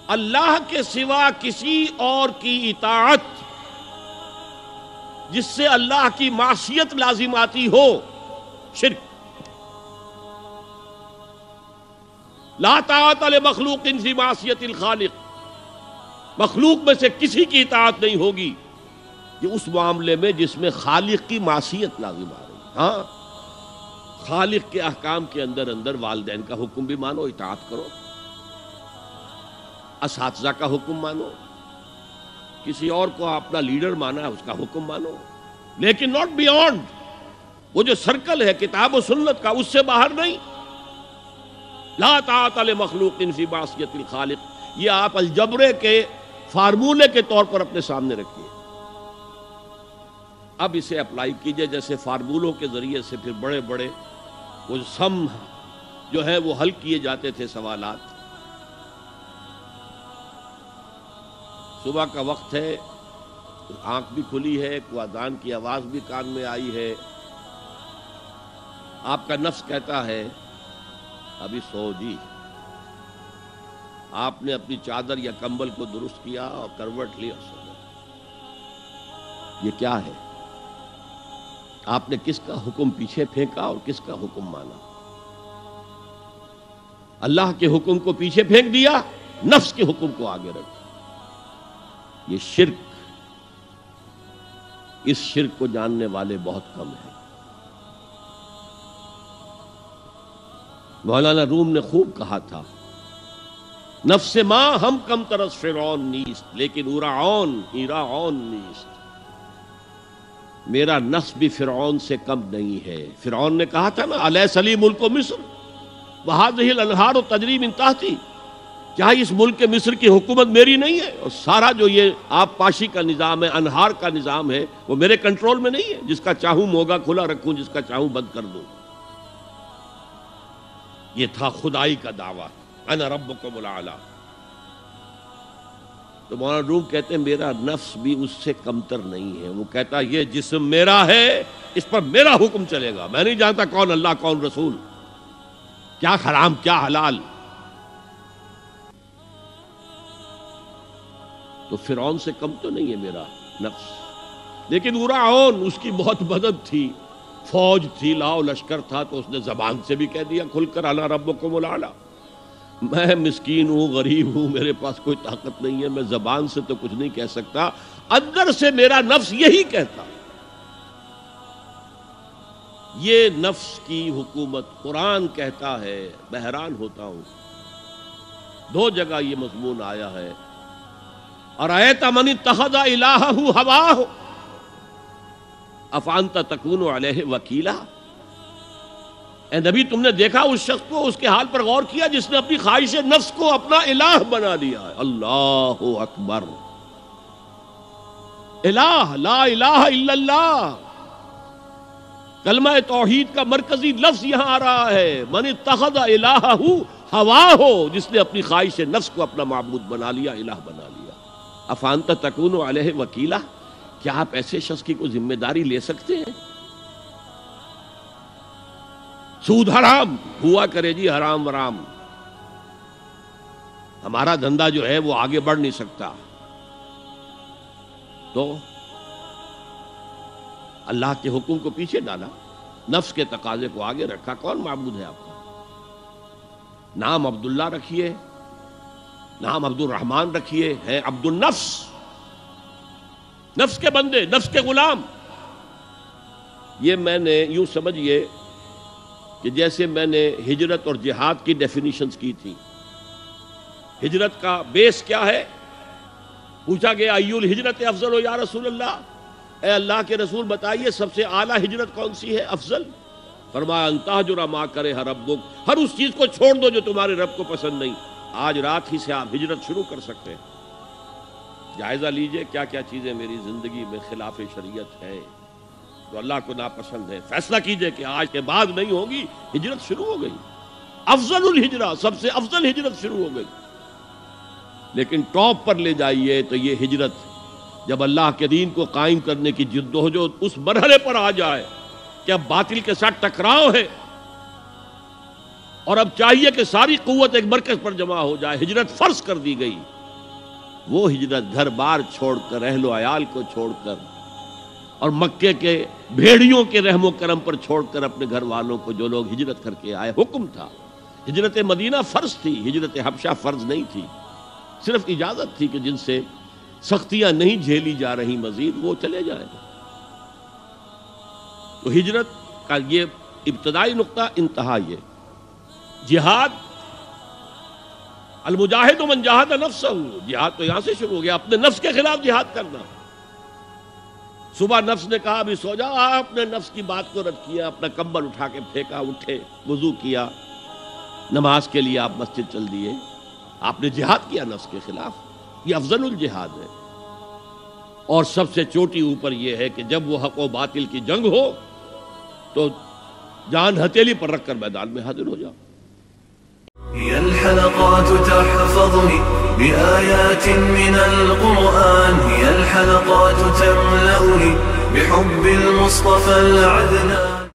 اللہ کے سوا کسی اور کی اطاعت جس سے اللہ کی معصیت لازم آتی ہو، شرک۔ لا طاعت لمخلوق فی معصیت الخالق، مخلوق میں سے کسی کی اطاعت نہیں ہوگی یہ اس معاملے میں جس میں خالق کی معصیت لازم آ رہی ہے۔ ہاں، خالق کے احکام کے اندر والدین کا حکم بھی مانو، اطاعت کرو، اساتذہ کا حکم مانو، کسی اور کو اپنا لیڈر مانا ہے اس کا حکم مانو، لیکن ناٹ بیونڈ وہ جو سرکل ہے کتاب و سنت کا، اس سے باہر نہیں۔ لا طاعت لمخلوق فی معصیت الخالق، یہ آپ الجبرے کے فارمولے کے طور پر اپنے سامنے رکھیے، اب اسے اپلائی کیجئے جیسے فارمولوں کے ذریعے سے پھر بڑے بڑے وہ سم جو ہے وہ حل کیے جاتے تھے سوالات۔ صبح کا وقت ہے، آنکھ بھی کھلی ہے، کوئی اذان کی آواز بھی کان میں آئی ہے، آپ کا نفس کہتا ہے ابھی سو جی، آپ نے اپنی چادر یا کمبل کو درست کیا اور کروٹ لی اور سو گئے۔ یہ کیا ہے؟ آپ نے کس کا حکم پیچھے پھینکا اور کس کا حکم مانا؟ اللہ کے حکم کو پیچھے پھینک دیا، نفس کے حکم کو آگے رکھا۔ یہ شرک، اس شرک کو جاننے والے بہت کم ہیں۔ مولانا روم نے خوب کہا تھا، نفس ما ہم کم ترس فرعون نیست لیکن اورعون ایراعون نیست، میرا نفس بھی فرعون سے کم نہیں ہے۔ فرعون نے کہا تھا نا الیس لی ملک مصر وہذہ الانہار تجری من تحتی، کیا اس ملک مصر کی حکومت میری نہیں ہے؟ اور سارا جو یہ آب پاشی کا نظام ہے، انہار کا نظام ہے، وہ میرے کنٹرول میں نہیں ہے؟ جس کا چاہوں موگا کھلا رکھوں، جس کا چاہوں بند کر دوں۔ یہ تھا خدائی کا دعویٰ، انا ربکم الاعلی۔ تو مولانا روم کہتے ہیں میرا نفس بھی اس سے کمتر نہیں ہے۔ وہ کہتا یہ جسم میرا ہے، اس پر میرا حکم چلے گا، میں نہیں جانتا کون اللہ کون رسول، کیا حرام کیا حلال۔ تو فرعون سے کم تو نہیں ہے میرا نفس، لیکن اورعون اس کی بہت مدد تھی، فوج تھی، لاؤ لشکر تھا، تو اس نے زبان سے بھی کہہ دیا کھل کر انا ربکم الاعلی۔ میں مسکین ہوں، غریب ہوں، میرے پاس کوئی طاقت نہیں ہے، میں زبان سے تو کچھ نہیں کہہ سکتا، اندر سے میرا نفس یہی کہتا۔ یہ نفس کی حکومت قرآن کہتا ہے، میں حیران ہوتا ہوں، دو جگہ یہ مضمون آیا ہے، ارأیت من اتخذ الہہ ہواہ افانت تکون علیہ وکیلا۔ اے نبی تم نے دیکھا اس شخص کو، اس کے حال پر غور کیا جس نے اپنی خواہش نفس کو اپنا الہ بنا لیا ہے۔ اللہ اکبر، الہ لا الہ الا اللہ، کلمہ توحید کا مرکزی لفظ یہاں آ رہا ہے، من اتخذ الہہ ہواہ، جس نے اپنی خواہش نفس کو اپنا معبود بنا لیا، الہ بنا لیا۔ افانت تکون علیہ وکیلا، کیا آپ ایسے شخص کی کوئی ذمہ داری لے سکتے ہیں؟ سود حرام ہوا کرے جی، حرام ورام، ہمارا دھندا جو ہے وہ آگے بڑھ نہیں سکتا، تو اللہ کے حکم کو پیچھے ڈالا، نفس کے تقاضے کو آگے رکھا۔ کون معبود ہے آپ کا؟ نام عبداللہ رکھیے، نام عبد الرحمن رکھیے، ہے عبد النفس، نفس کے بندے، نفس کے غلام۔ یہ میں نے یوں سمجھئے کہ جیسے میں نے ہجرت اور جہاد کی ڈیفینیشنز کی تھی۔ ہجرت کا بیس کیا ہے؟ پوچھا گیا ای الہجرت افضل یا رسول اللہ، اے اللہ کے رسول بتائیے سب سے اعلیٰ ہجرت کون سی ہے، افضل؟ فرمایا ان تہجر ما کرہ ربک، ہر اس چیز کو چھوڑ دو جو تمہارے رب کو پسند نہیں۔ آج رات ہی سے آپ ہجرت شروع کر سکتے ہیں۔ جائزہ لیجئے کیا کیا چیزیں میری زندگی میں خلاف شریعت ہے، تو اللہ کو ناپسند ہے، فیصلہ کیجئے کہ آج کے بعد نہیں ہوگی، ہجرت شروع ہو گئی، افضل الہجرہ، سب سے افضل ہجرت شروع ہو گئی۔ لیکن ٹاپ پر لے جائیے تو یہ ہجرت جب اللہ کے دین کو قائم کرنے کی جدوجہد اس مرحلے پر آ جائے کہ اب باطل کے ساتھ ٹکراؤ ہے اور اب چاہیے کہ ساری قوت ایک مرکز پر جمع ہو جائے، ہجرت فرض کر دی گئی، وہ ہجرت گھر بار چھوڑ کر، اہل و عیال کو چھوڑ کر، اور مکے کے بھیڑیوں کے رحم و کرم پر چھوڑ کر اپنے گھر والوں کو جو لوگ ہجرت کر کے آئے، حکم تھا۔ ہجرت مدینہ فرض تھی، ہجرت حبشہ فرض نہیں تھی، صرف اجازت تھی کہ جن سے سختیاں نہیں جھیلی جا رہی مزید وہ چلے جائیں۔ تو ہجرت کا یہ ابتدائی نقطہ، انتہا یہ جہاد، المجاہد من جاہد نفسہ، جہاد تو یہاں سے شروع ہو گیا، اپنے نفس کے خلاف جہاد کرنا۔ صبح نفس نے کہا ابھی سو جاؤ، آپ نے نفس کی بات کو رد کیا، اپنا کمبل اٹھا کے پھینکا، اٹھے، وضو کیا، نماز کے لیے آپ مسجد چل دیے، آپ نے جہاد کیا نفس کے خلاف۔ یہ افضل الجہاد ہے، اور سب سے چوٹی اوپر یہ ہے کہ جب وہ حق و باطل کی جنگ ہو تو جان ہتھیلی پر رکھ کر میدان میں حاضر ہو جاؤ۔ هي الحلقات تحفظني بآيات من القرآن، هي الحلقات تملأني بحب المصطفى العدنان.